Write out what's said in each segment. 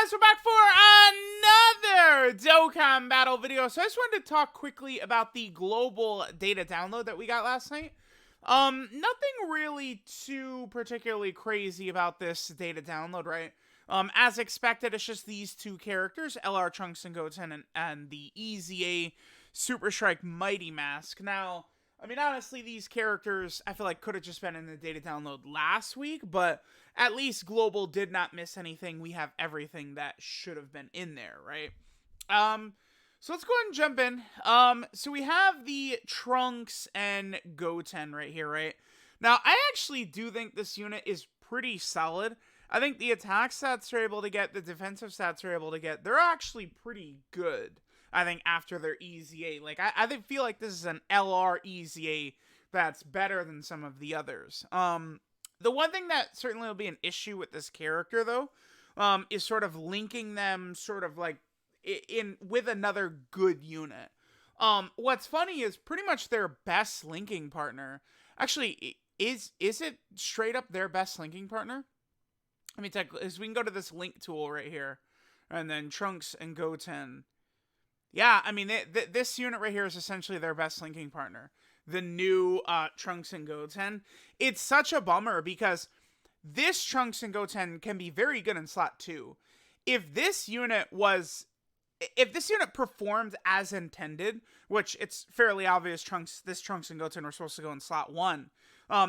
guys, we're back for another Dokkan battle video. So I just wanted to talk quickly about the global data download that we got last night. Nothing really too particularly crazy about this data download, right? As expected, it's just these two characters, LR Trunks and Goten, and the EZA Super Strike Mighty Mask. Now, I mean, honestly, these characters, I feel like could have just been in the data download last week, but at least Global did not miss anything. We have everything that should have been in there, right? So let's go ahead and jump in. So we have the Trunks and Goten right here, right? Now, I actually do think this unit is pretty solid. I think the attack stats they're able to get, the defensive stats they're able to get, they're actually pretty good. I think after their EZA, like I feel like this is an LR EZA that's better than some of the others. The one thing that certainly will be an issue with this character though, is sort of linking them sort of like in with another good unit. What's funny is pretty much their best linking partner. Actually, is it straight up their best linking partner? Let me take. As we can go to this link tool right here, and then Trunks and Goten. Yeah, I mean, this unit right here is essentially their best linking partner. The new Trunks and Goten. It's such a bummer because this Trunks and Goten can be very good in slot 2. If this unit performed as intended, which it's fairly obvious this Trunks and Goten were supposed to go in slot 1.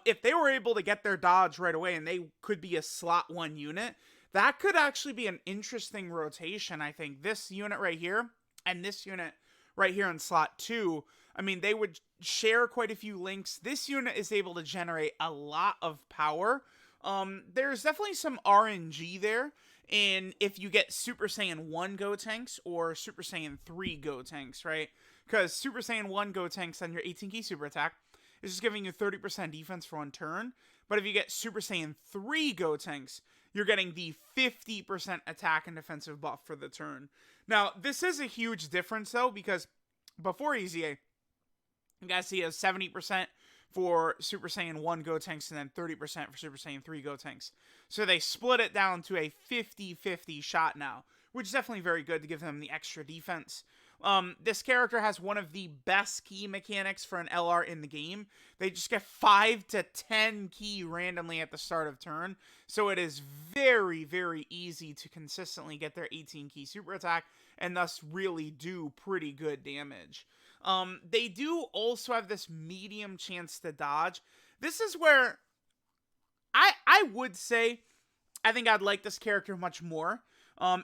If they were able to get their dodge right away and they could be a slot 1 unit, that could actually be an interesting rotation, I think. This unit right here and this unit right here in slot 2, I mean, they would share quite a few links. This unit is able to generate a lot of power. There's definitely some RNG there, and if you get Super Saiyan 1 Gotenks or Super Saiyan 3 Gotenks, right? Because Super Saiyan 1 Gotenks on your 18 key super attack is just giving you 30% defense for 1 turn. But if you get Super Saiyan 3 Gotenks, you're getting the 50% attack and defensive buff for the turn. Now, this is a huge difference, though, because before EZA, you guys see a 70% for Super Saiyan 1 Gotenks and then 30% for Super Saiyan 3 Gotenks. So they split it down to a 50-50 shot now, which is definitely very good to give them the extra defense. This character has one of the best key mechanics for an LR in the game. They just get 5 to 10 key randomly at the start of turn. So it is very, very easy to consistently get their 18 key super attack and thus really do pretty good damage. They do also have this medium chance to dodge. This is where I would say I think I'd like this character much more.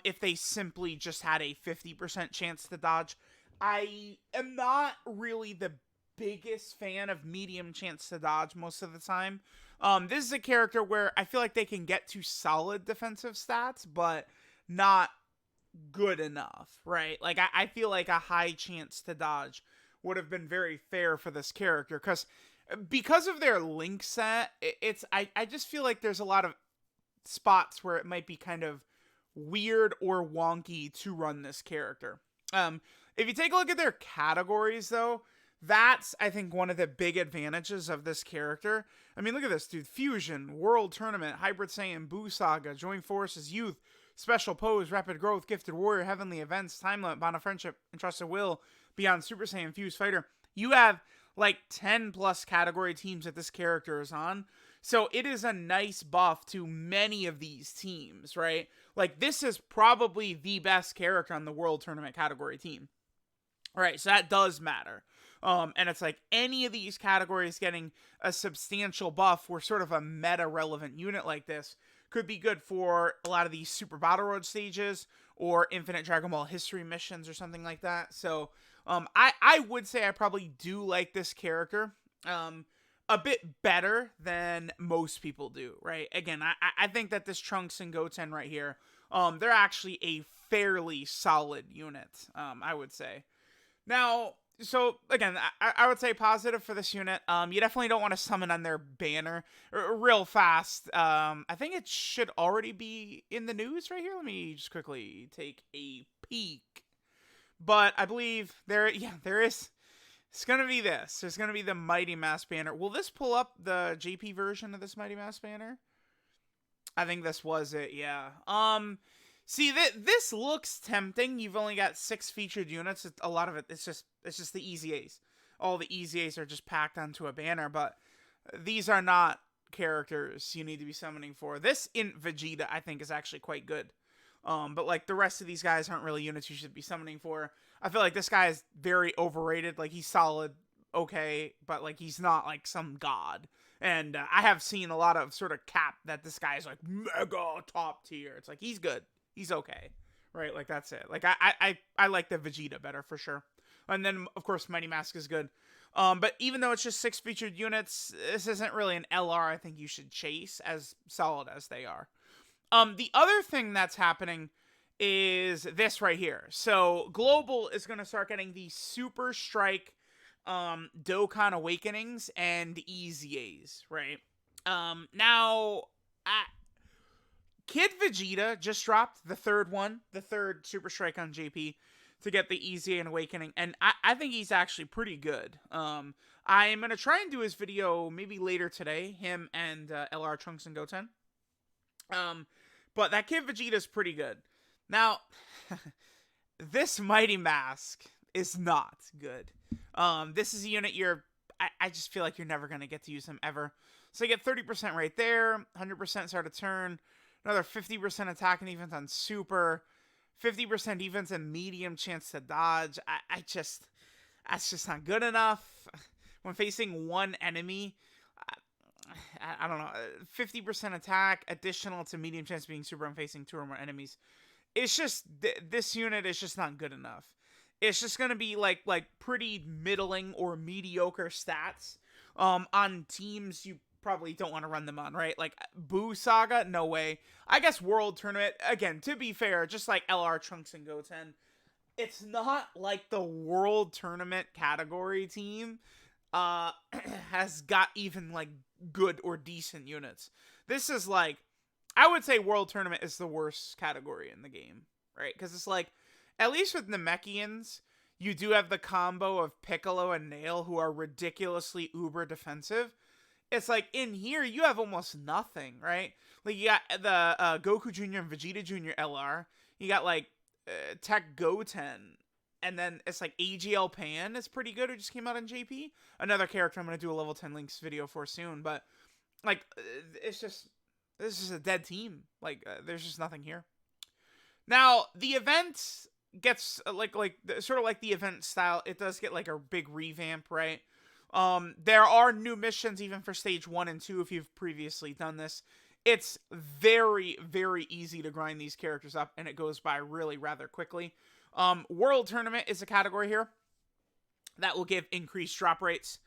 If they simply just had a 50% chance to dodge. I am not really the biggest fan of medium chance to dodge most of the time. This is a character where I feel like they can get to solid defensive stats, but not good enough, right? Like, I feel like a high chance to dodge would have been very fair for this character, because of their link set, I just feel like there's a lot of spots where it might be kind of weird or wonky to run this character. If you take a look at their categories, though, that's, I think, one of the big advantages of this character. I mean, look at this, dude. Fusion, World Tournament, Hybrid Saiyan, Buu Saga, Joint Forces, Youth, Special Pose, Rapid Growth, Gifted Warrior, Heavenly Events, Time Limit, Bond of Friendship, Entrusted Will, Beyond Super Saiyan, Fused Fighter. You have like 10 plus category teams that this character is on. So it is a nice buff to many of these teams, right? Like, this is probably the best character on the World Tournament category team. Right, so that does matter. And it's like any of these categories getting a substantial buff for sort of a meta-relevant unit like this could be good for a lot of these Super Battle Road stages or Infinite Dragon Ball History missions or something like that. So I would say I probably do like this character a bit better than most people do, right? Again, I think that this Trunks and Goten right here, they're actually a fairly solid unit, I would say. Now, so again, I would say positive for this unit. You definitely don't want to summon on their banner real fast. I think it should already be in the news right here. Let me just quickly take a peek. But I believe there is. It's going to be this. There's going to be the Mighty Mask banner. Will this pull up the JP version of this Mighty Mask banner? I think this was it, yeah. See, this looks tempting. You've only got 6 featured units. A lot of it's just the EZAs. All the EZAs are just packed onto a banner, but these are not characters you need to be summoning for. This Int Vegeta, I think, is actually quite good. But like the rest of these guys aren't really units you should be summoning for. I feel like this guy is very overrated. Like, he's solid, okay, but like he's not like some god. And I have seen a lot of sort of cap that this guy is like mega top tier. It's like, he's good. He's okay. Right? Like, that's it. Like, I like the Vegeta better for sure. And then, of course, Mighty Mask is good. But even though it's just 6 featured units, this isn't really an LR I think you should chase, as solid as they are. The other thing that's happening is this right here. So, Global is going to start getting the Super Strike Dokkan Awakenings and EZAs, right? Now, Kid Vegeta just dropped the third one, the third Super Strike on JP to get the EZA and Awakening, and I think he's actually pretty good. I am going to try and do his video maybe later today, him and LR, Trunks, and Goten. But that Kid Vegeta is pretty good. Now, this Mighty Mask is not good. This is a unit I just feel like you're never going to get to use him ever. So you get 30% right there, 100% start of turn, another 50% attack and defense on super, 50% defense and medium chance to dodge. That's just not good enough. When facing one enemy, I don't know, 50% attack, additional to medium chance being super when facing 2 or more enemies. It's just, this unit is just not good enough. It's just going to be like pretty middling or mediocre stats on teams you probably don't want to run them on, right? Like Boo Saga, no way. I guess World Tournament, again, to be fair, just like LR, Trunks, and Goten, it's not like the World Tournament category team has got even like good or decent units. This is like, I would say World Tournament is the worst category in the game, right? Because it's like, at least with Namekians, you do have the combo of Piccolo and Nail, who are ridiculously uber defensive. It's like, in here, you have almost nothing, right? Like, you got the Goku Jr. and Vegeta Jr. LR. You got, like, Tech Goten. And then it's like AGL Pan is pretty good, who just came out on JP. Another character I'm going to do a level 10 links video for soon. But, like, it's just, this is a dead team. Like, there's just nothing here. Now, the event gets, sort of like the event style, it does get, like, a big revamp, right? There are new missions even for stage 1 and 2 if you've previously done this. It's very, very easy to grind these characters up, and it goes by really rather quickly. World Tournament is a category here that will give increased drop rates.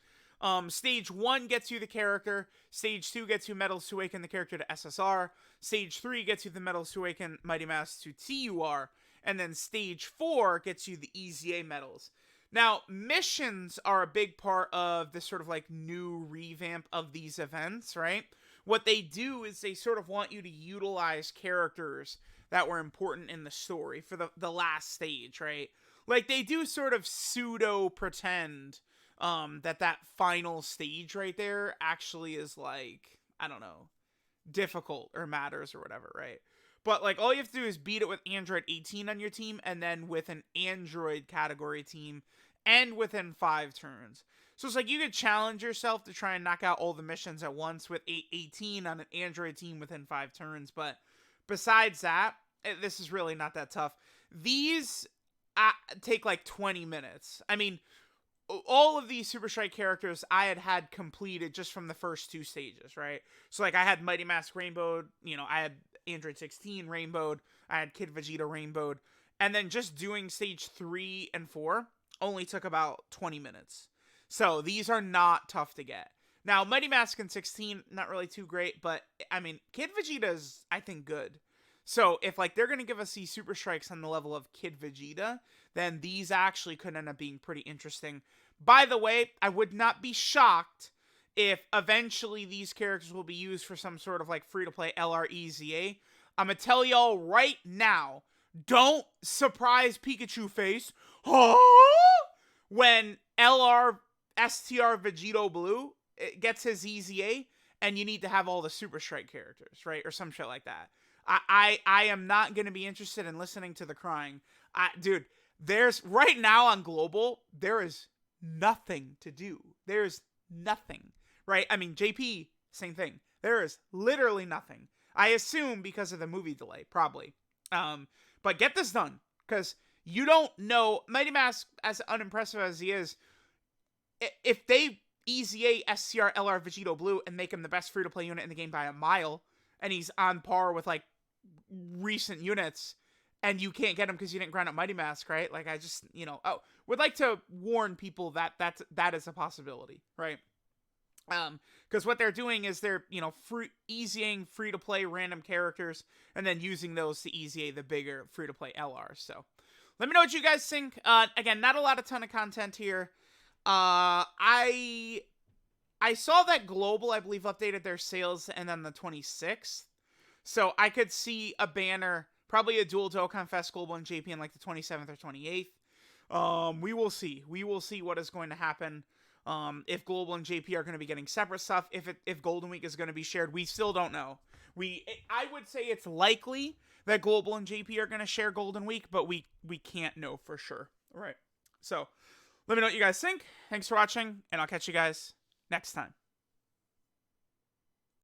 Stage 1 gets you the character. Stage 2 gets you medals to awaken the character to SSR. Stage 3 gets you the medals to awaken Mighty Mask to TUR. And then Stage 4 gets you the EZA medals. Now, missions are a big part of this sort of like new revamp of these events, right? What they do is they sort of want you to utilize characters that were important in the story for the last stage, right? Like, they do sort of pseudo pretend that final stage right there actually is like, I don't know, difficult or matters or whatever, right? But like, all you have to do is beat it with Android 18 on your team, and then with an Android category team, and within 5 turns. So it's like, you could challenge yourself to try and knock out all the missions at once with 18 on an Android team within 5 turns. But besides that, this is really not that tough. These take like 20 minutes. I mean, all of these Super Strike characters I had completed just from the first 2 stages, right? So like, I had Mighty Mask rainbowed, you know, I had Android 16 rainbowed, I had Kid Vegeta rainbowed, and then just doing stage 3 and 4 only took about 20 minutes. So these are not tough to get. Now, Mighty Mask in 16, not really too great, but I mean, Kid Vegeta is, I think, good. So if like they're going to give us these Super Strikes on the level of Kid Vegeta, then these actually could end up being pretty interesting. By the way, I would not be shocked if eventually these characters will be used for some sort of like free-to-play LREZA. I'm going to tell y'all right now, don't surprise Pikachu face when LR STR Vegito Blue gets his EZA and you need to have all the Super Strike characters, right? Or some shit like that. I am not going to be interested in listening to the crying. Dude, there's right now on Global, there is nothing to do. There's nothing, right? I mean, JP, same thing. There is literally nothing. I assume because of the movie delay, probably. But get this done, because you don't know, Mighty Mask, as unimpressive as he is, if they EZA SCR LR Vegito Blue and make him the best free-to-play unit in the game by a mile, and he's on par with, like, recent units, and you can't get him because you didn't grind up Mighty Mask, right? Like, I just, would like to warn people that that is a possibility, right? Because what they're doing is they're, EZAing free-to-play random characters, and then using those to EZA the bigger free-to-play LRs. So, let me know what you guys think. Again, not a ton of content here. I saw that Global, I believe, updated their sales and then the 26th. So I could see a banner, probably a dual Dokkan Fest Global and JP in like the 27th or 28th. We will see. We will see what is going to happen. If Global and JP are going to be getting separate stuff, if Golden Week is going to be shared, we still don't know. I would say it's likely that Global and JP are going to share Golden Week, but we can't know for sure. All right. So let me know what you guys think. Thanks for watching, and I'll catch you guys next time.